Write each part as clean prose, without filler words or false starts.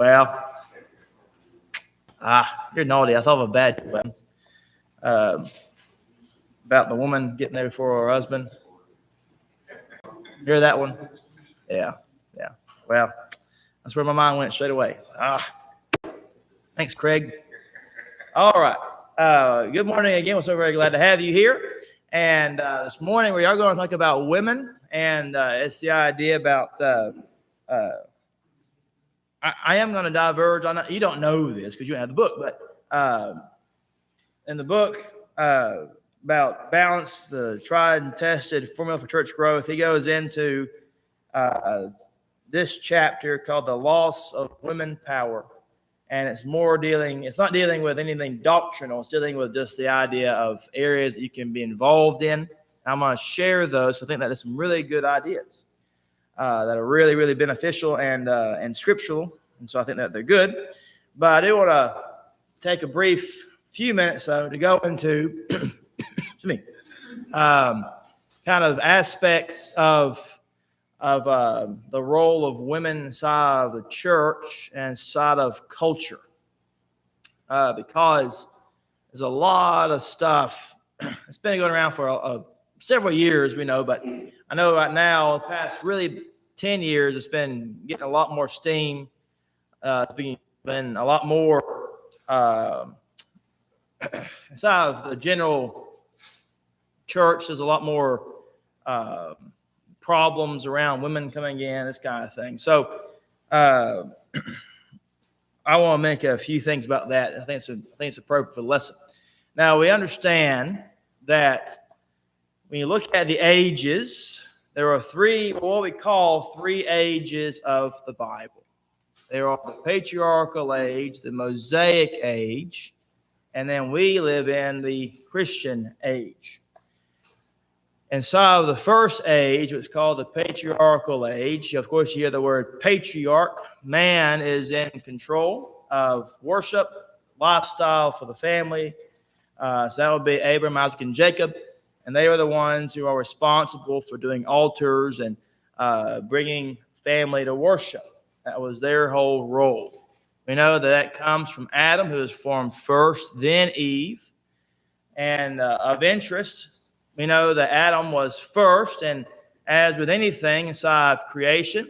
Well, you're naughty. I thought of a bad one about the woman getting there before her husband. Hear that one? Yeah. Well, that's where my mind went straight away. Thanks, Craig. All right. Good morning again. We're so very glad to have you here. And this morning we are going to talk about women, and it's the idea about. I am going to diverge on that. You don't know this because you don't have the book, but in the book about balance, the tried and tested formula for church growth, he goes into this chapter called The Loss of Women Power. And it's not dealing with anything doctrinal. It's dealing with just the idea of areas that you can be involved in. I'm going to share those. So I think that there's some really good ideas that are really, really beneficial and scriptural. And so I think that they're good. But I do want to take a brief few minutes, though, to go into kind of aspects of the role of women inside of the church and inside of culture. Because there's a lot of stuff. It's been going around for several years, we know, but I know right now, the past really 10 years, it's been getting a lot more steam, been a lot more inside of the general church. There's a lot more problems around women coming in, this kind of thing. So I want to make a few things about that. I think it's appropriate for the lesson. Now, we understand that when you look at the ages, there are what we call three ages of the Bible. There are the patriarchal age, the Mosaic age, and then we live in the Christian age. Inside of the first age, what's called the patriarchal age, of course, you hear the word patriarch. Man is in control of worship, lifestyle for the family. So that would be Abraham, Isaac, and Jacob. And they are the ones who are responsible for doing altars and bringing family to worship. That was their whole role. We know that comes from Adam, who was formed first, then Eve. And of interest, we know that Adam was first, and as with anything inside of creation,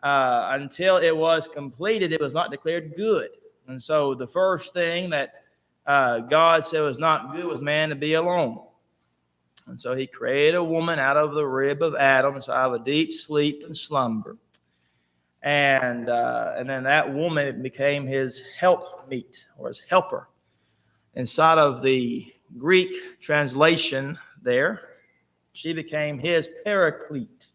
until it was completed, it was not declared good. And so the first thing that God said was not good was man to be alone. And so he created a woman out of the rib of Adam, and so out of a deep sleep and slumber. And then that woman became his helpmeet, or his helper. Inside of the Greek translation there, she became his paraclete.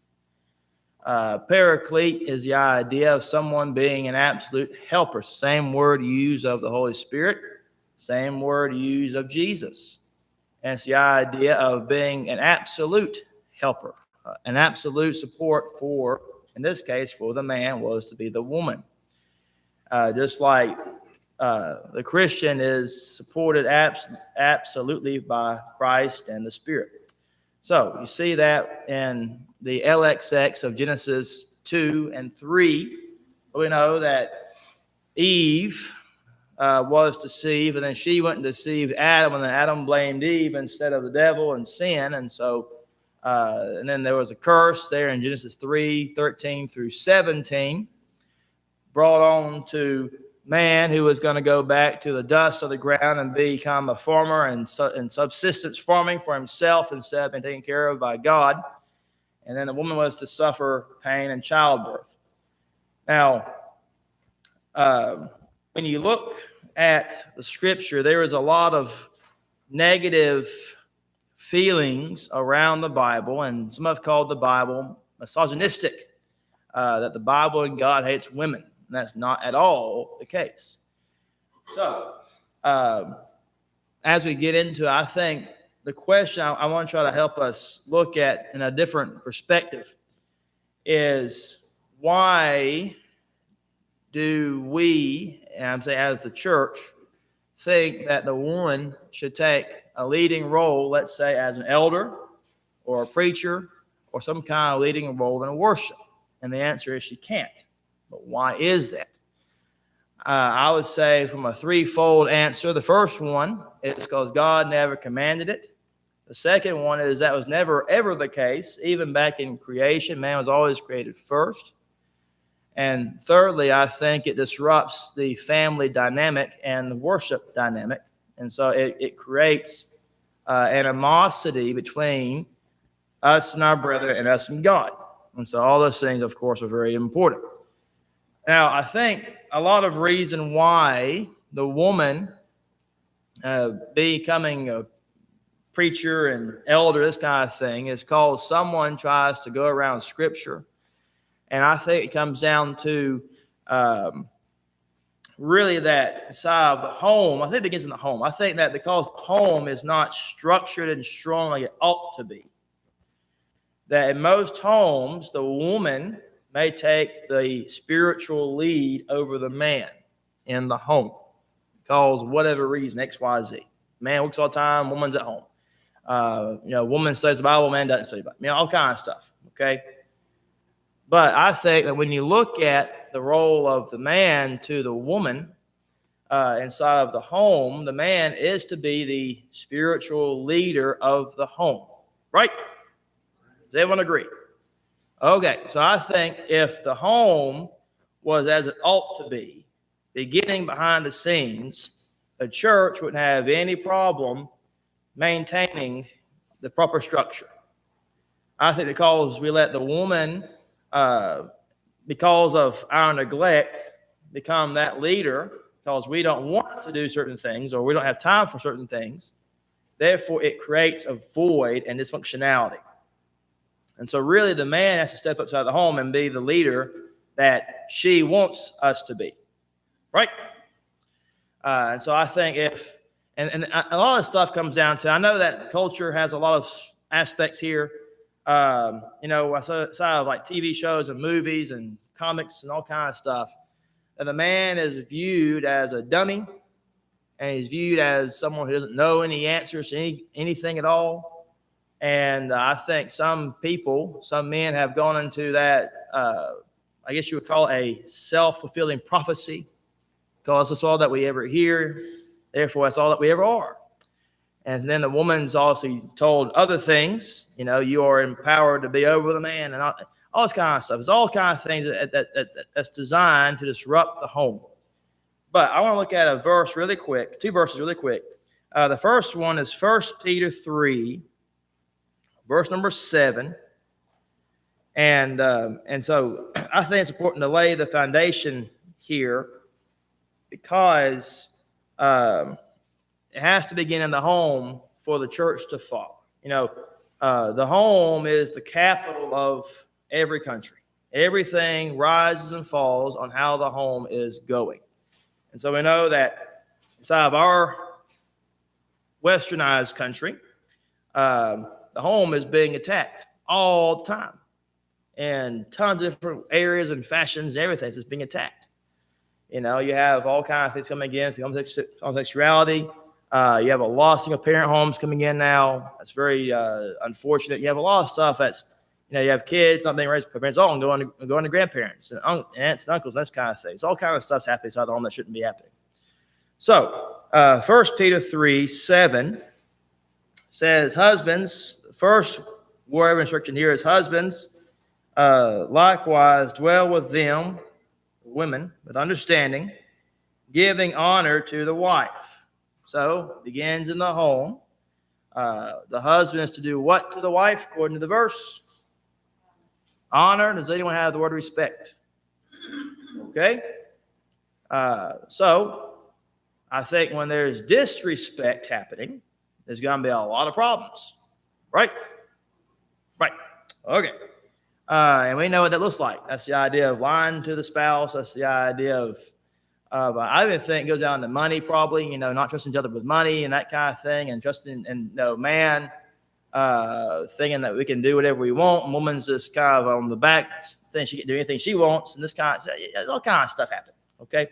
Paraclete is the idea of someone being an absolute helper. Same word used of the Holy Spirit, same word used of Jesus. And it's the idea of being an absolute helper, an absolute support for, in this case, for the man was to be the woman. Just like the Christian is supported absolutely by Christ and the Spirit. So you see that in the LXX of Genesis 2 and 3. We know that Eve was deceived, and then she went and deceived Adam, and then Adam blamed Eve instead of the devil and sin. And so, and then there was a curse there in Genesis 3:13 through 17, brought on to man, who was going to go back to the dust of the ground and become a farmer and subsistence farming for himself instead of being taken care of by God. And then the woman was to suffer pain and childbirth. Now, when you look at the scripture, there is a lot of negative feelings around the Bible, and some have called the Bible misogynistic, that the Bible and God hates women. And that's not at all the case. So, as we get into it, I think the question I want to try to help us look at in a different perspective is, why do we, and I'm saying as the church, think that the woman should take a leading role, let's say as an elder or a preacher or some kind of leading role in worship? And the answer is she can't. But why is that? I would say from a threefold answer. The first one is because God never commanded it. The second one is that was never, ever the case. Even back in creation, man was always created first. And thirdly, I think it disrupts the family dynamic and the worship dynamic. And so it creates animosity between us and our brother and us and God. And so all those things, of course, are very important. Now, I think a lot of reason why the woman becoming a preacher and elder, this kind of thing, is because someone tries to go around Scripture. And I think it comes down to really that side of the home. I think it begins in the home. I think that because the home is not structured and strong like it ought to be, that in most homes, the woman may take the spiritual lead over the man in the home because whatever reason, X, Y, Z. Man works all the time, woman's at home. Woman studies the Bible, man doesn't study the Bible. All kinds of stuff, okay? But I think that when you look at the role of the man to the woman inside of the home, the man is to be the spiritual leader of the home, right? Does everyone agree? Okay, so I think if the home was as it ought to be, beginning behind the scenes, a church wouldn't have any problem maintaining the proper structure. I think because we let the woman, because of our neglect, become that leader, because we don't want to do certain things or we don't have time for certain things, therefore it creates a void and dysfunctionality. And so really the man has to step outside the home and be the leader that she wants us to be, right? And so I think and a lot of stuff comes down to, I know that culture has a lot of aspects here. I saw like TV shows and movies and comics and all kinds of stuff. And the man is viewed as a dummy, and he's viewed as someone who doesn't know any answers to anything at all. And I think some men have gone into that, I guess you would call it a self-fulfilling prophecy, because that's all that we ever hear. Therefore, that's all that we ever are. And then the woman's obviously told other things. You are empowered to be over the man and all this kind of stuff. It's all kind of things that's designed to disrupt the home. But I want to look at a verse really quick, two verses really quick. The first one is 1 Peter 3, verse number 7. And so I think it's important to lay the foundation here because it has to begin in the home for the church to fall. The home is the capital of every country. Everything rises and falls on how the home is going. And so we know that inside of our westernized country, the home is being attacked all the time. And tons of different areas and fashions and everything is being attacked. You have all kinds of things coming in through homosexuality. You have a lot of single-parent homes coming in now. That's very unfortunate. You have a lot of stuff that's, you have kids not being raised by parents, all going to grandparents and aunts and uncles and this kind of thing. So all kind of stuff's happening inside the home that shouldn't be happening. So 1 Peter 3, 7 says, husbands, first word of instruction here is husbands, likewise dwell with them, women, with understanding, giving honor to the wife. So it begins in the home. The husband is to do what to the wife, according to the verse? Honor. Does anyone have the word respect? Okay. So I think when there's disrespect happening, there's going to be a lot of problems. Right? Right. Okay. And we know what that looks like. That's the idea of lying to the spouse. That's the idea of I even think it goes down to money, probably, not trusting each other with money and that kind of thing, and trusting man thinking that we can do whatever we want. And woman's just kind of on the back, thinking she can do anything she wants, and this kind of all kind of stuff happen. Okay,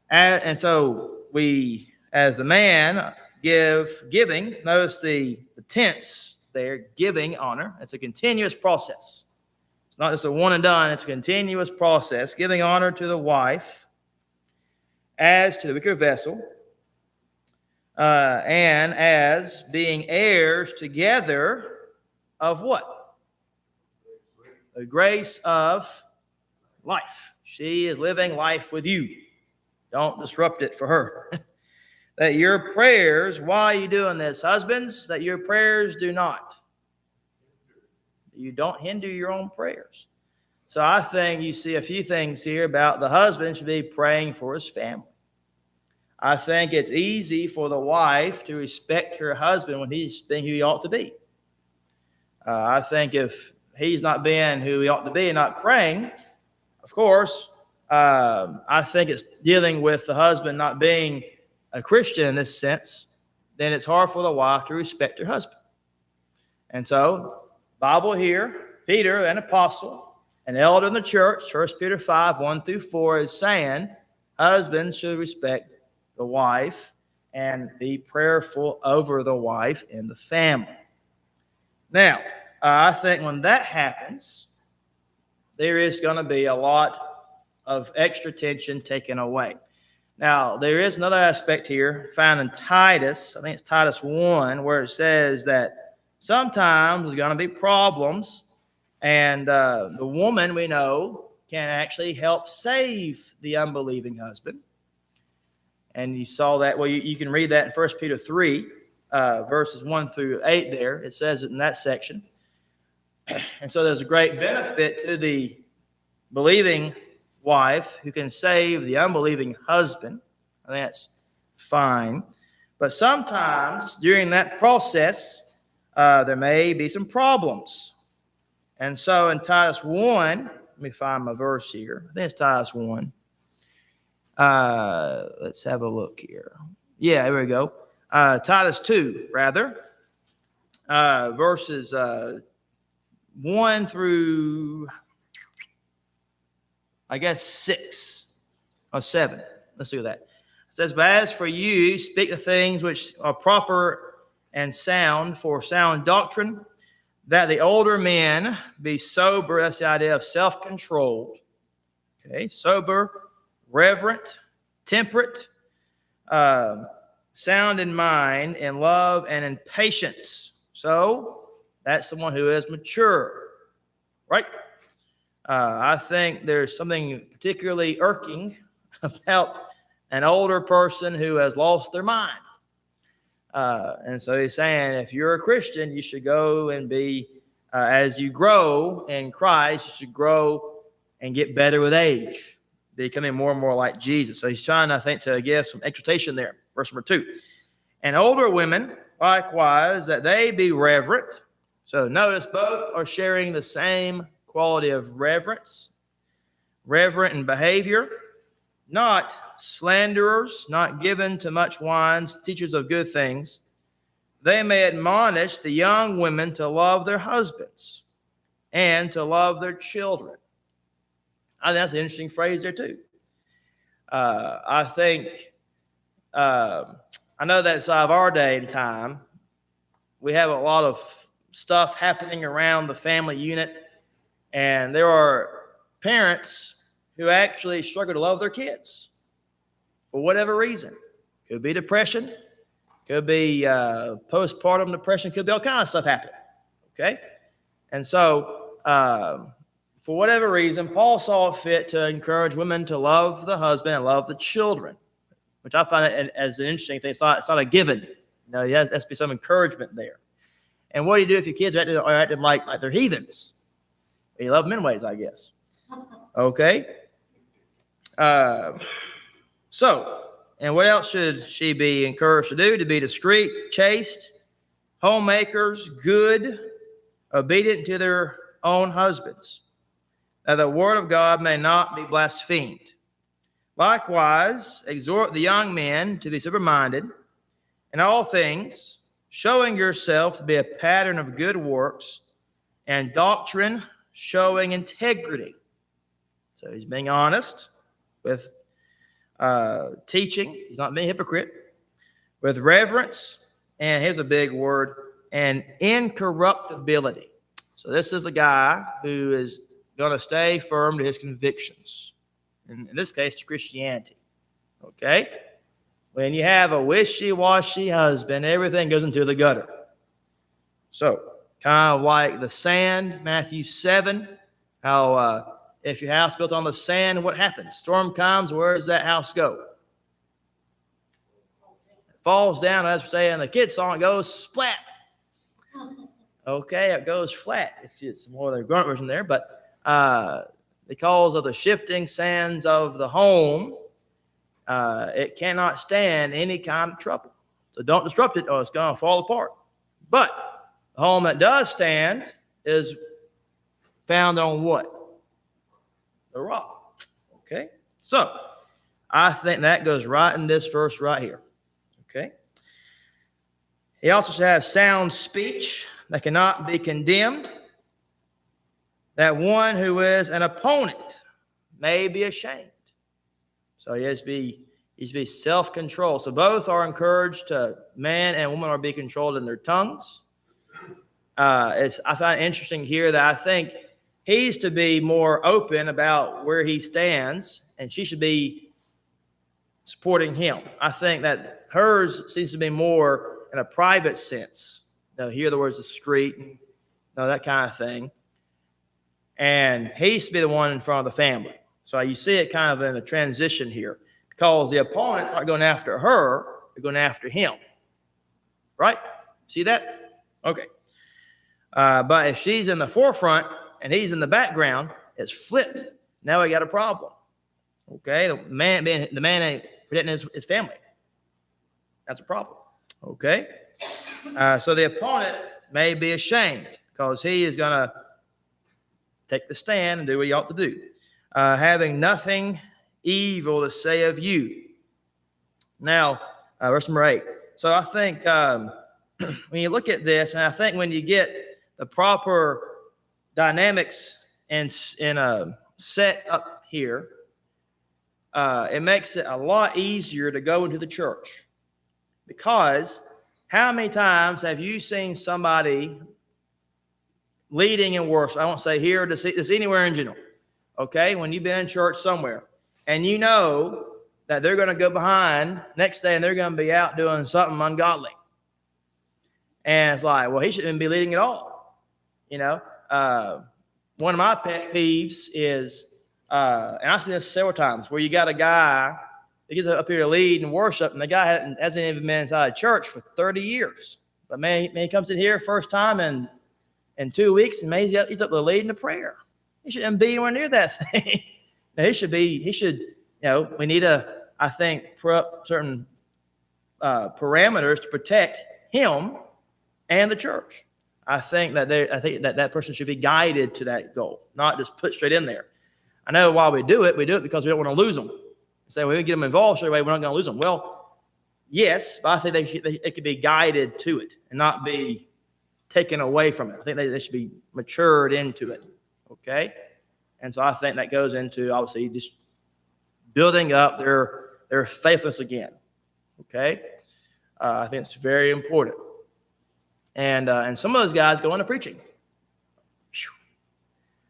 and so we, as the man, giving. Notice the tense there, giving honor. It's a continuous process. It's not just a one and done, it's a continuous process, giving honor to the wife as to the weaker vessel, and as being heirs together of what? The grace of life. She is living life with you. Don't disrupt it for her. That your prayers, why are you doing this, husbands? That your prayers do not. You don't hinder your own prayers. So I think you see a few things here about the husband should be praying for his family. I think it's easy for the wife to respect her husband when he's being who he ought to be. I think if he's not being who he ought to be and not praying, of course, I think it's dealing with the husband not being a Christian in this sense, then it's hard for the wife to respect her husband. And so, Bible here, Peter, an apostle, an elder in the church, 1 Peter 5, 1 through 4, is saying husbands should respect the wife and be prayerful over the wife in the family. Now, I think when that happens, there is going to be a lot of extra tension taken away. Now, there is another aspect here found in Titus, I think it's Titus 1, where it says that sometimes there's going to be problems, and the woman, we know, can actually help save the unbelieving husband. And you saw that, well, you can read that in 1 Peter 3, verses 1 through 8 there. It says it in that section. And so there's a great benefit to the believing wife who can save the unbelieving husband. And that's fine. But sometimes during that process, there may be some problems. And so in Titus 1, let me find my verse here. I think it's Titus 1. Let's have a look here. Yeah, here we go. Titus 2, rather. Verses 1 through, I guess, 6 or 7. Let's do that. It says, but as for you, speak the things which are proper and sound for sound doctrine, that the older men be sober. That's the idea of self-controlled. Okay, sober, reverent, temperate, sound in mind, in love, and in patience. So that's someone who is mature, right? I think there's something particularly irking about an older person who has lost their mind. And so he's saying, if you're a Christian, you should go and be, as you grow in Christ, you should grow and get better with age, becoming more and more like Jesus. So he's trying, I think, to give some exhortation there. Verse number 2. And older women, likewise, that they be reverent. So notice both are sharing the same quality of reverence, reverent in behavior, not slanderers, not given to much wine, teachers of good things. They may admonish the young women to love their husbands and to love their children. I think that's an interesting phrase there too. I think, I know that inside of our day and time, we have a lot of stuff happening around the family unit, and there are parents who actually struggle to love their kids for whatever reason. Could be depression, could be postpartum depression, could be all kinds of stuff happening. Okay? And so, for whatever reason, Paul saw it fit to encourage women to love the husband and love the children, which I find as an interesting thing. It's not a given. You know, there has to be some encouragement there. And what do you do if your kids are acting like they're heathens? You love them in ways, I guess. Okay? So, and what else should she be encouraged to do? To be discreet, chaste, homemakers, good, obedient to their own husbands, that the word of God may not be blasphemed. Likewise, exhort the young men to be sober-minded in all things, showing yourself to be a pattern of good works and doctrine, showing integrity. So he's being honest with teaching. He's not being a hypocrite. With reverence, and here's a big word, and incorruptibility. So this is the guy who is going to stay firm to his convictions. In this case, to Christianity. Okay? When you have a wishy-washy husband, everything goes into the gutter. So, kind of like the sand, Matthew 7, how if your house built on the sand, what happens? Storm comes, where does that house go? It falls down, as we say in the kids' song, it goes splat. Okay, it goes flat. If it's more of the grunt version there, but because of the shifting sands of the home, it cannot stand any kind of trouble. So don't disrupt it or it's going to fall apart. But the home that does stand is found on what? The rock. Okay? So I think that goes right in this verse right here. Okay? He also should have sound speech that cannot be condemned, that one who is an opponent may be ashamed. So he has to be self-controlled. So both are encouraged to, man and woman are to be controlled in their tongues. I find it interesting here that I think he's to be more open about where he stands, and she should be supporting him. I think that hers seems to be more in a private sense. Hear the words discreet, that kind of thing. And he used to be the one in front of the family. So you see it kind of in a transition here, because the opponents aren't going after her, they're going after him. Right? See that? Okay. But if she's in the forefront and he's in the background, it's flipped. Now we got a problem. Okay? The man ain't protecting his family. That's a problem. Okay? So the opponent may be ashamed because he is going to take the stand and do what he ought to do. Having nothing evil to say of you. Now, verse number 8. So I think when you look at this, and I think when you get the proper dynamics and set up here, it makes it a lot easier to go into the church. Because how many times have you seen somebody leading in worship? I won't say here, just anywhere in general. Okay, when you've been in church somewhere, and you know that they're going to go behind next day and they're going to be out doing something ungodly. And it's like, well, he shouldn't be leading at all. One of my pet peeves is, and I've seen this several times, where you got a guy that gets up here to lead and worship, and the guy hasn't even been inside church for 30 years. But man, he comes in here first time in 2 weeks, and man, he's up there leading the prayer. He shouldn't be anywhere near that thing. Now, we need I think, certain parameters to protect him and the church. I think that person should be guided to that goal, not just put straight in there. I know why we do it because we don't want to lose them. Say, we get them involved straight away, we're not going to lose them. Well, yes, but I think they could be guided to it and not be taken away from it. I think they should be matured into it. Okay? And so I think that goes into, obviously, just building up their faithfulness again. Okay? I think it's very important. And some of those guys go into preaching.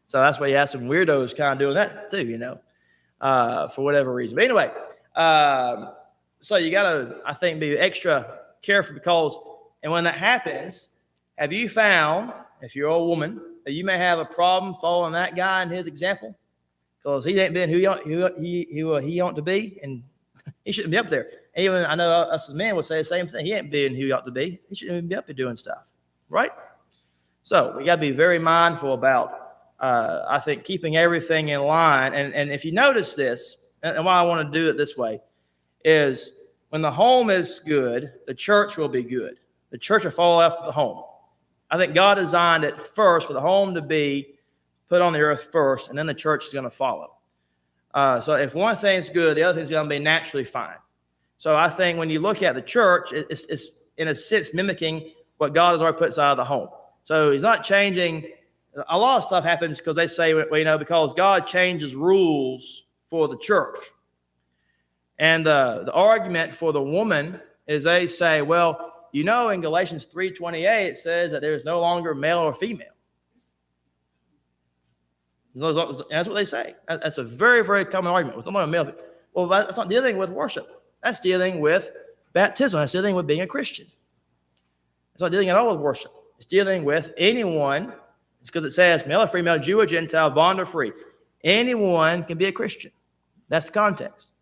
So that's why you have some weirdos kind of doing that too, for whatever reason. But anyway, so you got to, I think, be extra careful because, and when that happens, have you found, if you're a woman, that you may have a problem following that guy and his example? Because he ain't been who he ought to be, and he shouldn't be up there. Even I know us as men would say the same thing. He ain't being who he ought to be. He shouldn't even be up there doing stuff, right? So we got to be very mindful about, I think, keeping everything in line. And if you notice this, and why I want to do it this way, is when the home is good, the church will be good. The church will follow after the home. I think God designed it first for the home to be put on the earth first, and then the church is going to follow. So if one thing's good, the other thing's going to be naturally fine. So I think when you look at the church, it's in a sense mimicking what God has already put inside of the home. So he's not changing. A lot of stuff happens because they say, well, because God changes rules for the church. And the argument for the woman is they say, well, in Galatians 3:28, it says that there is no longer male or female. That's what they say. That's a very, very common argument with a male. Well, that's not dealing with worship. That's dealing with baptism. That's dealing with being a Christian. It's not dealing at all with worship. It's dealing with anyone. It's because it says male or female, Jew or Gentile, bond or free. Anyone can be a Christian. That's the context.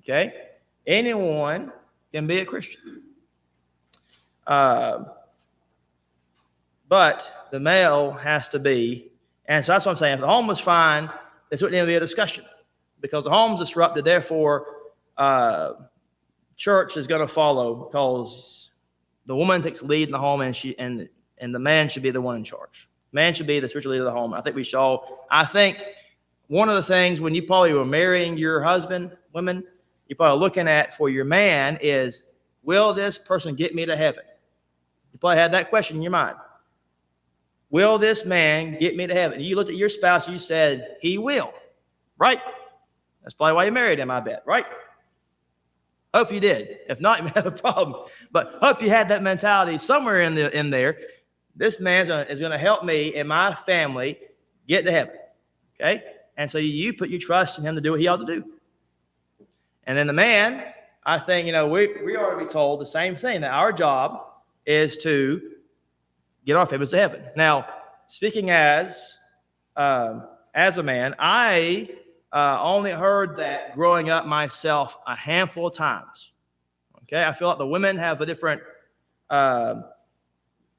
Okay? Anyone can be a Christian. But the male has to be, and so that's what I'm saying. If the home was fine, this wouldn't even be a discussion because the home's disrupted. Therefore, church is going to follow because the woman takes the lead in the home, and the man should be the one in charge. Man should be the spiritual leader of the home. I think we should all. I think one of the things when you probably were marrying your husband, women, you're probably looking at for your man is, will this person get me to heaven? You probably had that question in your mind. Will this man get me to heaven? You looked at your spouse, you said, he will, right? That's probably why you married him, I bet, right? Hope you did. If not, you may have a problem. But hope you had that mentality somewhere in there. This man is going to help me and my family get to heaven, okay? And so you put your trust in him to do what he ought to do. And then the man, I think, we ought to be told the same thing, that our job is to get our families to heaven. Now, speaking as a man, I only heard that growing up myself a handful of times. Okay, I feel like the women have a different.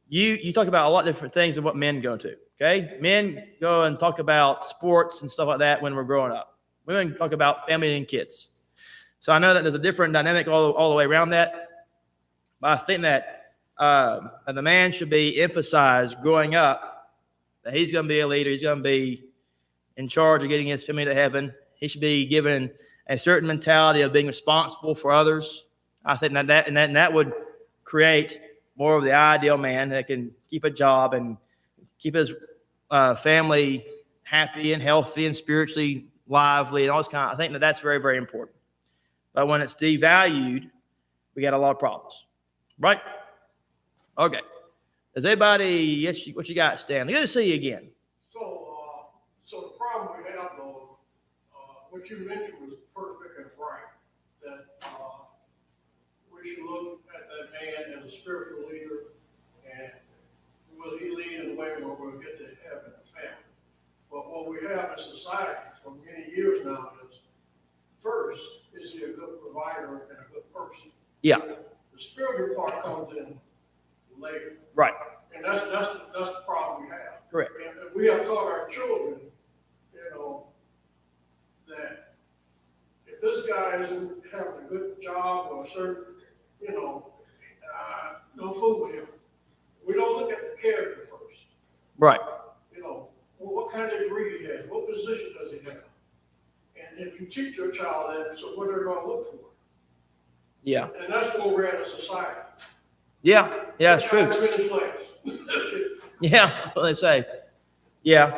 You talk about a lot of different things than what men go to. Okay, men go and talk about sports and stuff like that when we're growing up. Women talk about family and kids. So I know that there's a different dynamic all the way around that. But I think that the man should be emphasized growing up that he's going to be a leader. He's going to be in charge of getting his family to heaven. He should be given a certain mentality of being responsible for others. I think that would create more of the ideal man that can keep a job and keep his family happy and healthy and spiritually lively and all this kind. I think that's very, very important. But when it's devalued, we got a lot of problems, right? Okay. Does anybody? What you got, Stanley? Good to see you again. So the problem we have, though, what you mentioned was perfect and right. That we should look at that man as a spiritual leader, and will he lead in a way where we'll get to heaven as family? But what we have in society for many years now is, first, is he a good provider and a good person? Yeah. The spiritual part comes in later. Right. And that's the problem we have. Correct. And we have taught our children, that if this guy isn't having a good job or a certain, no fool with him. We don't look at the character first. Right. What kind of degree he has, what position does he have? And if you teach your child that, so what they're going to look for. Yeah. And that's where we're at as society. Yeah. Yeah, it's true. Finish last. Yeah, what they say. Yeah.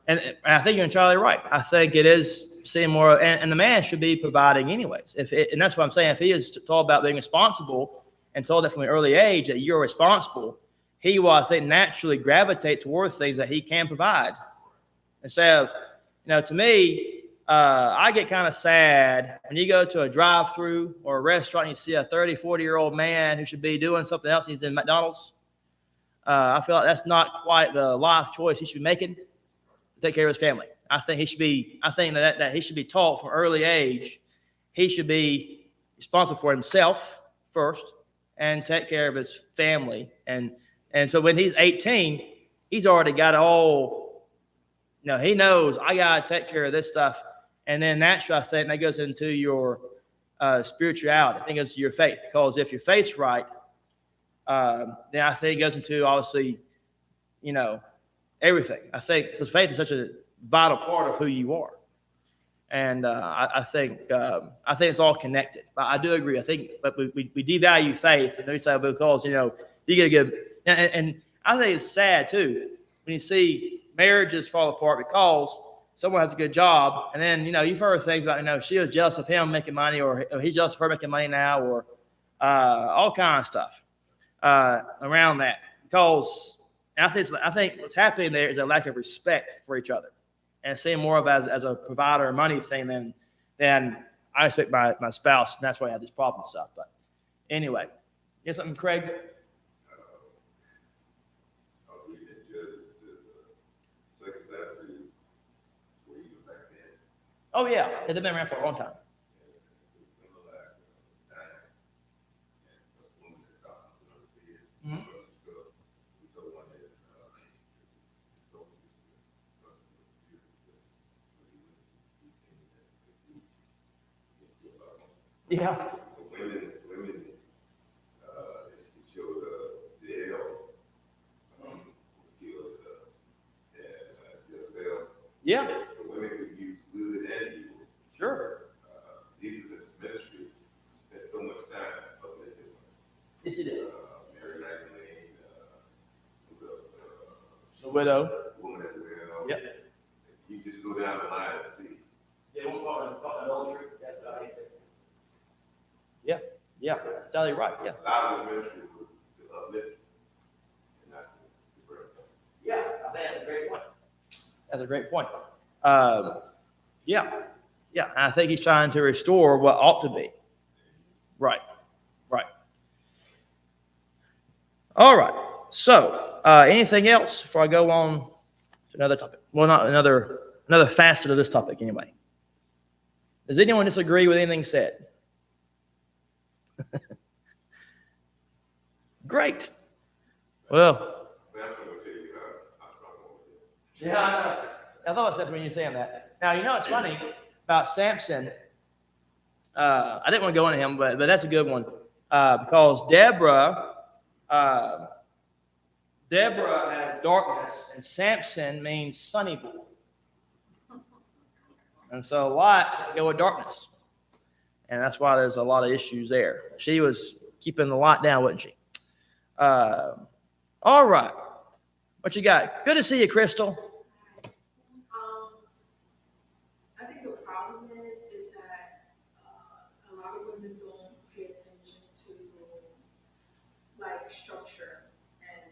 And I think you're entirely right. I think it is seeing more, and the man should be providing anyways. And that's what I'm saying. If he is taught about being responsible and told that from an early age that you're responsible, he will, I think, naturally gravitate towards things that he can provide. Instead of, to me, I get kind of sad when you go to a drive-through or a restaurant and you see a 30, 40-year-old man who should be doing something else. He's in McDonald's. I feel like that's not quite the life choice he should be making to take care of his family. I think that he should be taught from early age. He should be responsible for himself first and take care of his family. And so when he's 18, he's already got all, he knows I got to take care of this stuff. And then naturally, I think that goes into your spirituality. I think it goes to your faith. Because if your faith's right, then I think it goes into, obviously, everything. I think because faith is such a vital part of who you are. And I think it's all connected. But I do agree. I think but we devalue faith. And then we say, because, you get a good, and I think it's sad, too, when you see marriages fall apart because someone has a good job. And then, you've heard things about, she was jealous of him making money, or he's jealous of her making money now, or all kinds of stuff around that. Because And I think what's happening there is a lack of respect for each other, and seeing more of as a provider and money thing than I expect my spouse, and that's why I have this problem and stuff. But anyway, you got something, Craig? Oh yeah, they've been around for a long time. Mhm. Yeah. Women, showed the L was killed, Jezebel. Yeah. So women could use good and evil. Sure. Jesus in his ministry spent so much time uplifting women. Yes, he did. Mary Magdalene, who else? The widow. Woman at the well. Yep. You just go down the line and see. Yeah, we'll talk adultery. Yeah, yeah, that's totally right. Yeah. A lot of his ministry was to uplift and not to burn. Yeah, I think that's a great point. That's a great point. Yeah, yeah. I think he's trying to restore what ought to be. Right, right. All right. So, anything else before I go on to another topic? Well, not another facet of this topic, anyway. Does anyone disagree with anything said? Great. Well. Samson will tell you how strong it is. Yeah, I thought that's when you were saying that. Now, you know what's funny about Samson? I didn't want to go into him, but that's a good one. Because Deborah has darkness, and Samson means sunny boy. And so Lot go with darkness. And that's why there's a lot of issues there. She was keeping the light down, wasn't she? All right. What you got? Good to see you, Crystal. I think the problem is that a lot of women don't pay attention to like structure and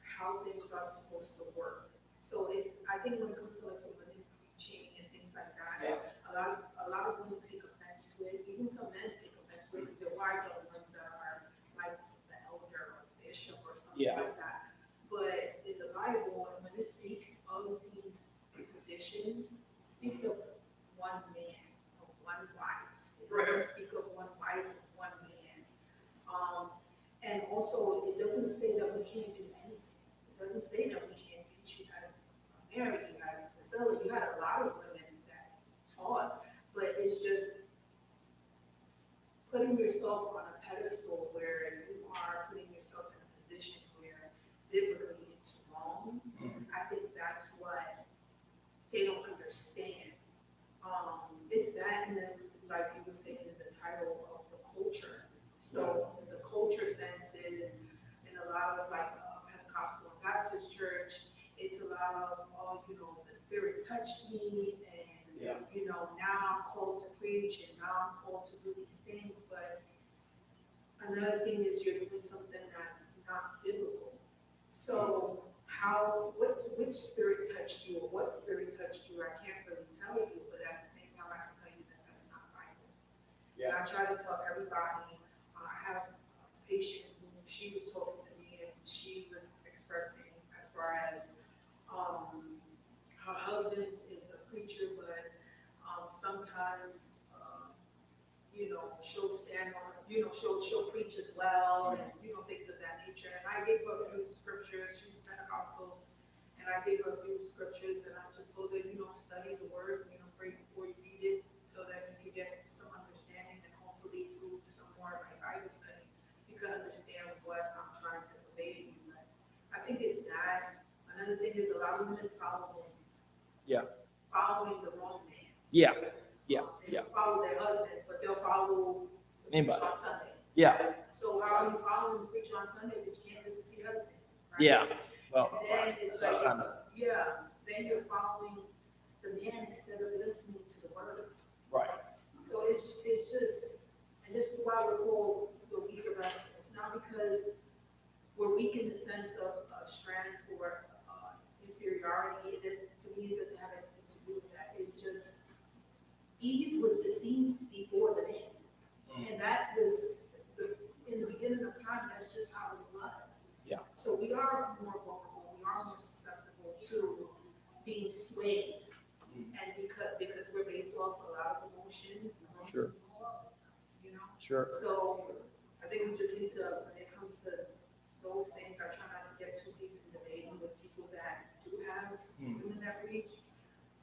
how things are supposed to work. So I think when it comes to like the women preaching and things like that, a lot of women take offense to it. Even some men take offense to it because their wives are the ones that are like the elder or bishop or something like that. But in the Bible, when it speaks of these positions, it speaks of one man, of one wife. It doesn't speak of one wife, of one man. And also, it doesn't say that we can't do anything. It doesn't say that we can't teach you how to marry, you had Priscilla, you had a lot of women that taught, but it's just putting yourself on a pedestal where you are putting yourself in a position where biblically it's wrong. I think that's what they don't understand. It's that, and then like you were saying in the title of the culture. So in the culture sense is in a lot of like Pentecostal and Baptist church, it's a lot of the Spirit touched me, and now I'm called to preach, and now I'm called to do these things. But another thing is you're doing something that's not biblical. So which spirit touched you, or what spirit touched you, I can't really tell you, but at the same time, I can tell you that that's not Bible. Yeah. And I try to tell everybody, I have a patient who she was talking to me, and she was expressing as far as her husband is a preacher, but sometimes she'll stand on, she'll preach as well, and things of that nature. And I gave her a few scriptures. She's Pentecostal, and I gave her a few scriptures, and I just told her, study the word, pray before you read it, so that you can get some understanding, and hopefully through some more like Bible study, you can understand what I'm trying to convey to you. But I think it's that. Another thing is a lot of women follow men. Yeah. Following the wrong man. Yeah. They don't follow their husbands, but they'll follow the preacher on Sunday. Yeah. So how are you following the preacher on Sunday but you can't listen to your husband? Right? Yeah. Well, and then it's like, then you're following the man instead of listening to the word. Right. So it's just, and this is why we're called the weaker vessel. It's not because we're weak in the sense of strength seen before the man. And that was, in the beginning of time, that's just how it was. Yeah. So we are more vulnerable, we are more susceptible to being swayed. And because we're based off a lot of emotions, Sure. and all that stuff, you know? Sure. So I think we just need to, when it comes to those things, I try not to get too deep in debating with people that do have women that reach.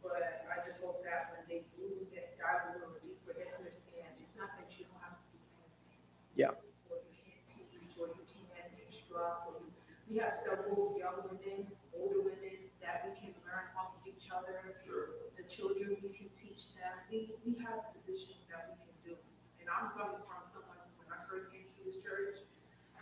But I just hope that when they do dive a little deeper, they understand it's not that you don't have to do anything. Yeah. Or you can't teach, or you can't instruct, or we have several young women, older women that we can learn off of each other. Sure. The children, we can teach them. We have positions that we can do. And I'm coming from someone, when I first came to this church,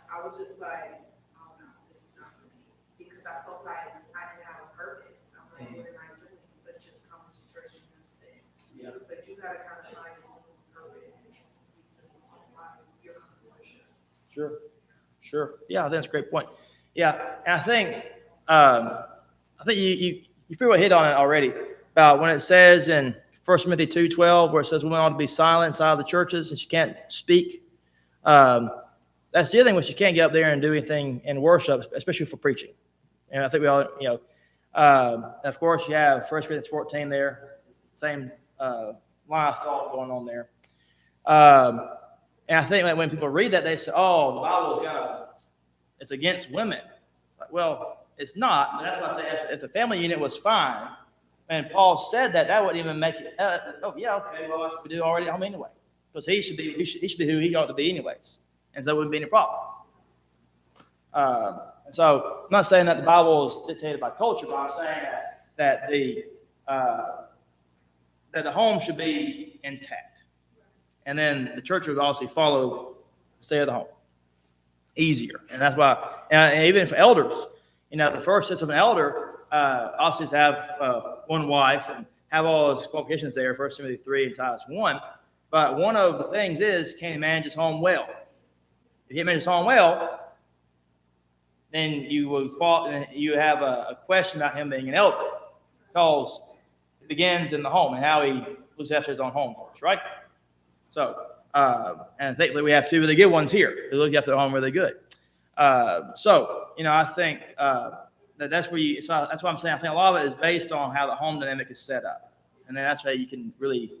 I was just like, oh no, this is not for me. Because I felt like I didn't have a purpose. I'm like, what am I doing? But just coming to church and that's it. Yeah. But you gotta kind of find your own purpose and reason why you're coming to worship. Sure. Sure. Yeah, I think that's a great point. Yeah, and I think you pretty well hit on it already about when it says in 1 Timothy 2:12, where it says women ought to be silent inside of the churches and she can't speak. That's the other thing, which you can't get up there and do anything in worship, especially for preaching. And I think we all, of course, you have 1 Corinthians 14 there, same line of thought going on there. And I think that when people read that, they say, "Oh, the Bible it's against women." Like, well, it's not. But that's why I say if the family unit was fine, and Paul said that wouldn't even make it. Oh, yeah, okay. Well, that's what we do already. Anyway, because he should be who he ought to be, anyways, and so it wouldn't be any problem. And so I'm not saying that the Bible is dictated by culture, but I'm saying that the home should be intact. And then the church would obviously follow the state of the home. Easier. And that's why, and even for elders, the first sense of an elder, obviously is have one wife and have all those qualifications there, 1 Timothy 3 and Titus 1. But one of the things is, can he manage his home well? If he manages his home well, then you have a question about him being an elder, because it begins in the home and how he looks after his own home first, right? So, and I think that we have two really good ones here who look after their home really good. So, I think that's where that's why I'm saying I think a lot of it is based on how the home dynamic is set up, and then that's how you can really.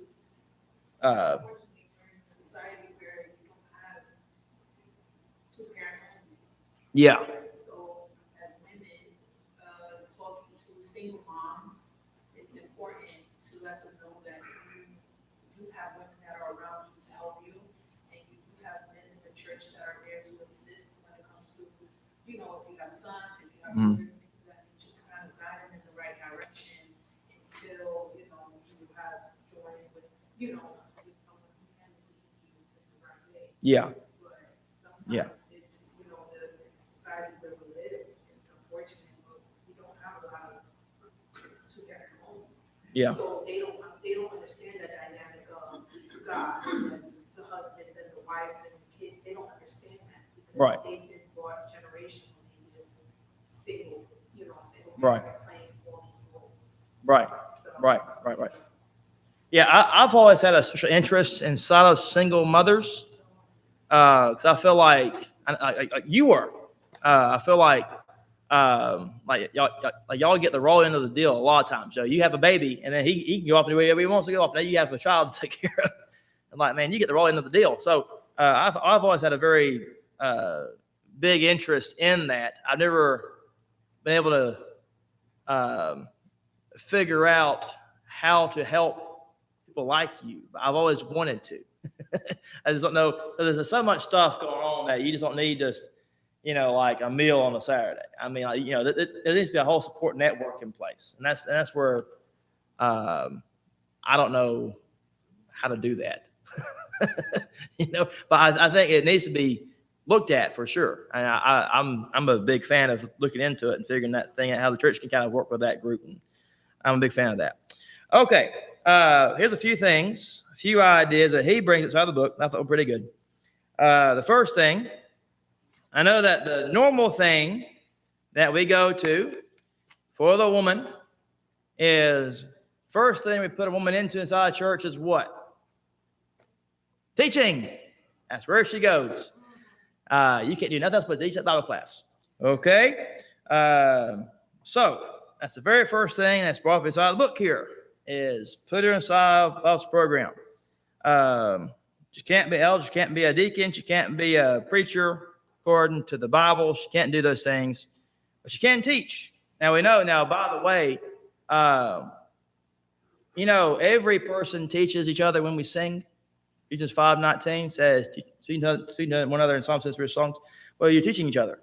Unfortunately, we're in a society where you don't have two-parent homes. Yeah. So as women, talking to single moms, it's important to let them know that you do have women that are around you to help you, and you do have men in the church that are there to assist when it comes to, if you have sons, if you have daughters, things of that nature, to kind of guide them in the right direction until, you have joined with, with someone who can lead you in the right way. Yeah. But Yeah. sometimes it's, the society where we live, it's unfortunate, but we don't have a lot of two-parent homes. Yeah. So they don't understand the dynamic of God and the husband and the wife and the kid. They don't understand that because Right. they've been brought generationally with single Right. parents playing all these roles. Right. So, Right. Yeah, I've always had a special interest inside of single mothers, because I feel like you were. I feel like y'all get the raw end of the deal a lot of times. So you have a baby, and then he can go off wherever he wants to go off. Now you have a child to take care of. And man, you get the raw end of the deal. So I've always had a very big interest in that. I've never been able to figure out how to help people like you. I've always wanted to. I just don't know. There's so much stuff going on that you just don't need just, like a meal on a Saturday. I mean, there needs to be a whole support network in place. And that's where I don't know how to do that. But I think it needs to be looked at for sure. And I'm a big fan of looking into it and figuring that thing out, how the church can kind of work with that group. And I'm a big fan of that. Okay, here's a few things, a few ideas that he brings inside the book. I thought were pretty good. The first thing, I know that the normal thing that we go to for the woman is first thing we put a woman into inside a church is what? Teaching. That's where she goes. You can't do nothing else but teach that Bible class. Okay? So that's the very first thing that's brought up inside the book here is put her inside Bible's program. She can't be elder. She can't be a deacon. She can't be a preacher according to the Bible. She can't do those things, but she can teach. Now we know. Now, by the way, every person teaches each other when we sing. Ephesians 5:19 says, speaking to one another in psalms and spiritual songs. Well, you're teaching each other.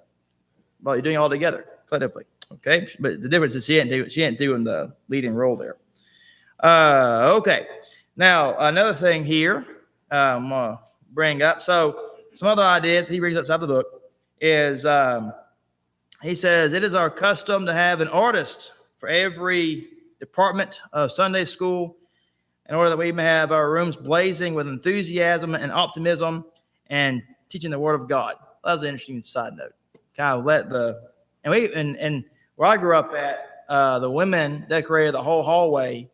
Well, you're doing it all together, collectively. Okay? But the difference is she ain't doing the leading role there. Okay. Now, another thing here I'm going to bring up. So, some other ideas he brings up inside the book is he says, it is our custom to have an artist for every department of Sunday school in order that we may have our rooms blazing with enthusiasm and optimism and teaching the Word of God. That was an interesting side note. Kind of and where I grew up at, the women decorated the whole hallway.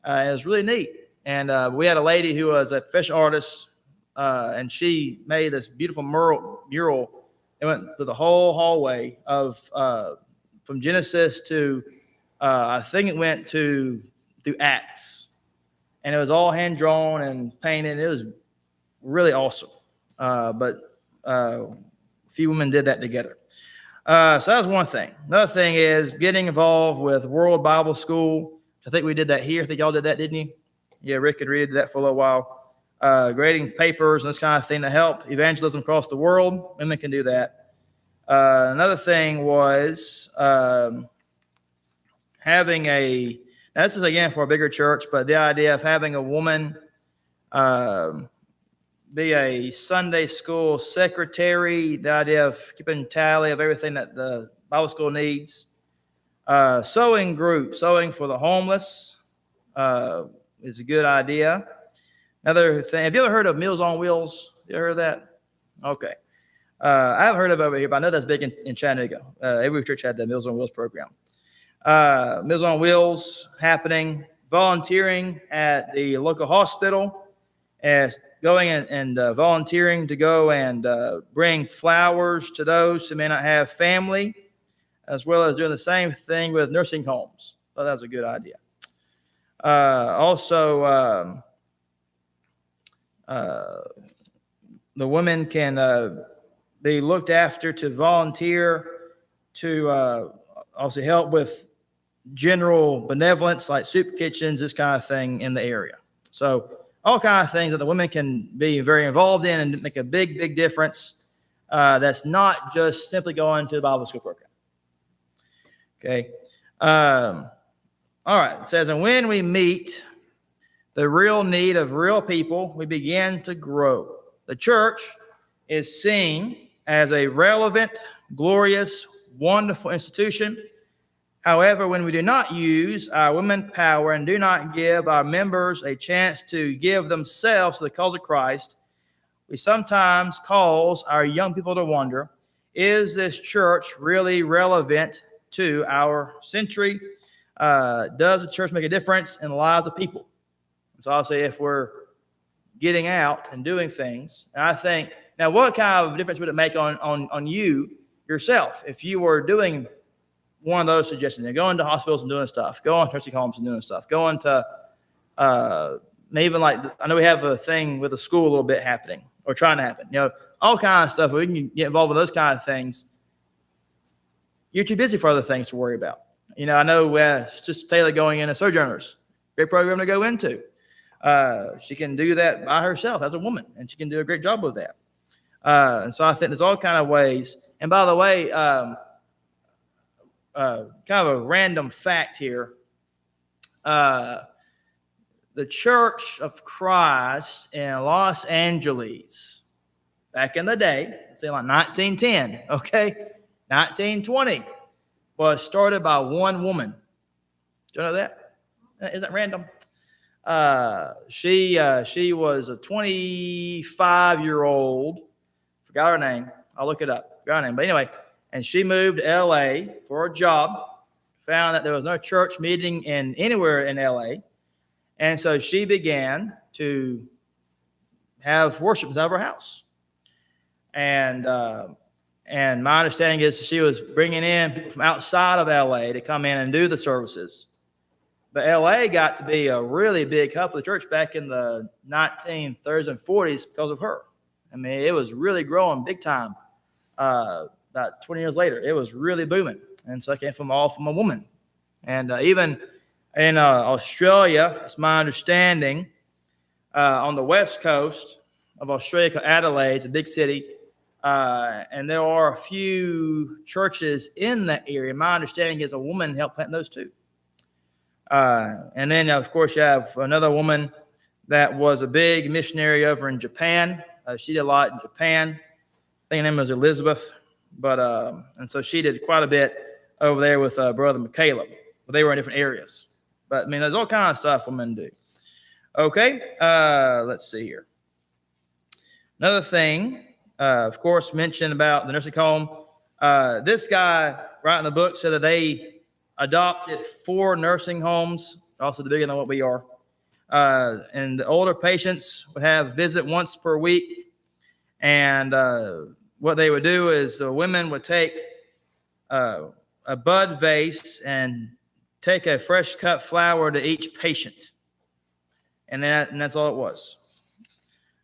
It was really neat. And we had a lady who was a professional artist, and she made this beautiful mural. It went through the whole hallway of from Genesis to I think it went through Acts. And it was all hand drawn and painted. It was really awesome. But a few women did that together. So that was one thing. Another thing is getting involved with World Bible School. I think we did that here. I think y'all did that, didn't you? Yeah, Rick and Rita did that for a little while. Grading papers and this kind of thing to help evangelism across the world. Women can do that. Another thing was having a, now this is again for a bigger church, but the idea of having a woman be a Sunday school secretary, the idea of keeping tally of everything that the Bible school needs. Sewing group, sewing for the homeless is a good idea. Another thing, have you ever heard of Meals on Wheels? You ever heard of that? Okay. I haven't heard of it over here, but I know that's big in Chattanooga. Every church had the Meals on Wheels program. Meals on Wheels happening, volunteering at the local hospital, as going and volunteering to go and bring flowers to those who may not have family, as well as doing the same thing with nursing homes. So that was a good idea. Also, the women can be looked after to volunteer to also help with general benevolence like soup kitchens, this kind of thing in the area. So all kinds of things that the women can be very involved in and make a big, big difference. That's not just simply going to the Bible school program. Okay. All right. It says, and when we meet the real need of real people, we begin to grow. The church is seen as a relevant, glorious, wonderful institution. However, when we do not use our women's power and do not give our members a chance to give themselves to the cause of Christ, we sometimes cause our young people to wonder, is this church really relevant to our century? Does the church make a difference in the lives of people? So I'll say if we're getting out and doing things, and I think, now what kind of difference would it make on you yourself if you were doing one of those suggestions? You're going to hospitals and doing stuff, going to nursing homes and doing stuff, going to even like, I know we have a thing with the school a little bit happening or trying to happen, all kinds of stuff. We can get involved with those kind of things. You're too busy for other things to worry about. I know Sister Taylor going into Sojourners, great program to go into. She can do that by herself as a woman, and she can do a great job with that. And so I think there's all kind of ways. And by the way, kind of a random fact here. The Church of Christ in Los Angeles, back in the day, say like 1910, okay, 1920, was started by one woman. Do you know that? Isn't that random? She was a 25-year-old. Forgot her name. I'll look it up. Forgot her name. But anyway, and she moved to L.A. for a job. Found that there was no church meeting anywhere in L.A. And so she began to have worship inside of her house. And my understanding is she was bringing in people from outside of LA to come in and do the services. But LA got to be a really big hub for the church back in the 1930s and 40s because of her. I mean, it was really growing big time. About 20 years later, it was really booming. And so it came from a woman. And even in Australia, it's my understanding, on the west coast of Australia, called Adelaide, it's a big city. And there are a few churches in that area. My understanding is a woman helped plant those too. And then, of course, you have another woman that was a big missionary over in Japan. She did a lot in Japan. I think her name was Elizabeth. But and so she did quite a bit over there with Brother McCaleb. But they were in different areas. But, I mean, there's all kinds of stuff women do. Okay, let's see here. Another thing, of course, mentioned about the nursing home. This guy writing the book said that they adopted 4 nursing homes, also bigger than what we are. And the older patients would have visit once per week. And what they would do is the women would take a bud vase and take a fresh cut flower to each patient. And that's all it was.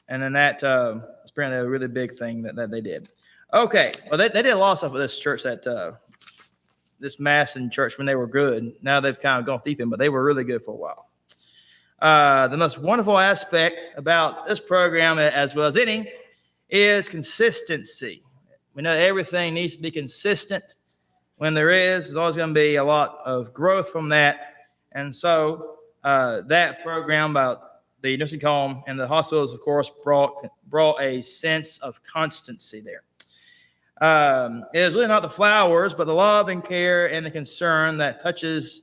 And then that was apparently a really big thing that they did. Okay, well, they did a lot of stuff with this church, this Masson church, when they were good. Now they've kind of gone deep in, but they were really good for a while. The most wonderful aspect about this program, as well as any, is consistency. We know everything needs to be consistent. When there's always going to be a lot of growth from that. And so that program about the nursing home and the hospitals, of course, brought a sense of constancy there. It is really not the flowers, but the love and care and the concern that touches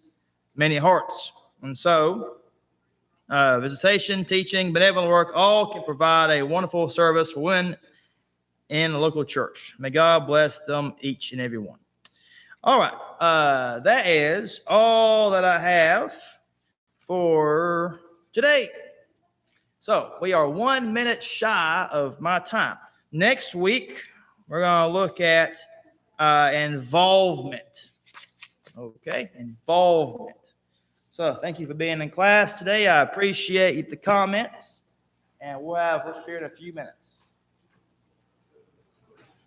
many hearts. And so visitation, teaching, benevolent work, all can provide a wonderful service for women in the local church. May God bless them, each and every one. All right, that is all that I have for today. So we are 1 minute shy of my time. Next week, we're going to look at involvement. Okay, involvement. So thank you for being in class today. I appreciate the comments, and we'll have worship here in a few minutes.